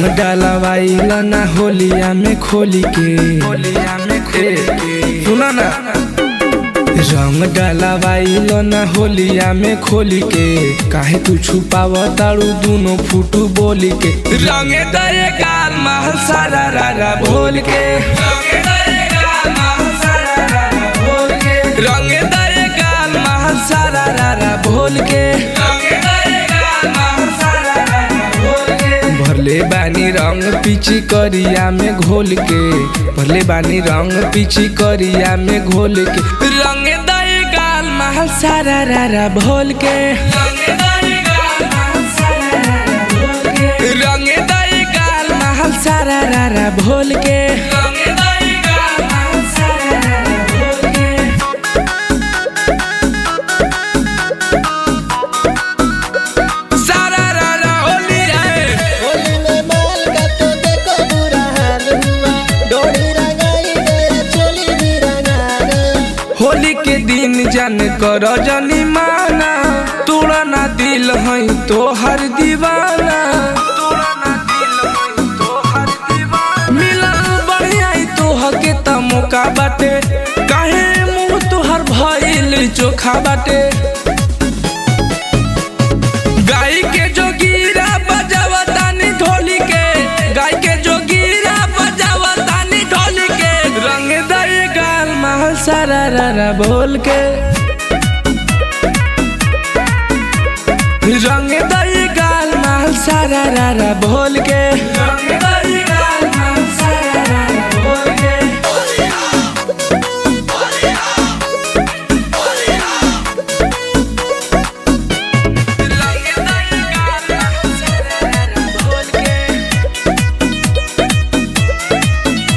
रंग डालवाइल ना होलिया में खोली के सुना ना रंग डालवाइल ना होलिया में खोली के काहे तू छुपाव तारू दोनों फुटू बोली के रंग दे गाल महल सारा रारा भोल के रंग दे गाल महल सारा रारा भोल के भरले बानी रंग पीछी करिया में घोल के भरले बानी रंग पीछी करिया में घोल के रंग दे गाल महल सारा रारा भोल के रंग दे गाल महल सारा रारा भोल के होली के दिन जान कर जनी माना तोड़ा ना दिल है तो हर दीवाना मिलल बढ़िया तो हके त मौका बाटे काहे मुँह तोहर भइल चोखा बाटे गाय के जोगीरा बजावतानी ढोली के गाय के जोगीरा बजावतानी ढोली के रंग दे गाल महल सारा रारा बोल के रंग दे गाल महल सारा रारा बोल के रंग दे गाल महल सारा रारा बोल के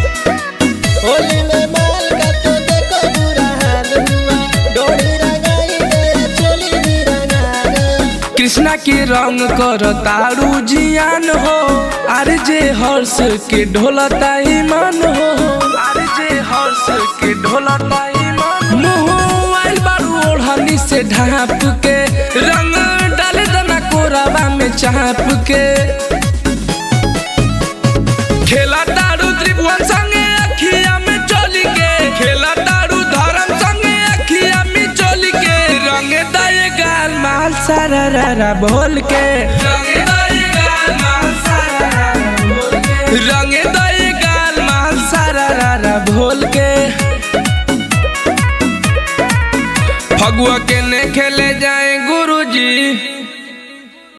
होली में माल का तो देखो बुरा हाल हुआ डोरी रंगाई गया चोली भी रंगा गया। कृष्णा के रंग कर तारू जियान हो अरे जे हर्ष के ढोलता ईमान हो अरे जे हर्ष के ढोलता ईमान मुँह आइल बारू ओढ़नी से ढाप के रंग डाल दना कोराबा में चाप के खेला तारू त्रिभुवन संगे अखिया में चोली के खेला तारू धर्म संगे अखिया में चोली के रंग दे गाल महल सारा रारा बोल के रंग दे गाल महल सारा रारा बोल के रंग दे गाल महल सारा रारा बोल के फगुआ के ने खेले जाए गुरुजी।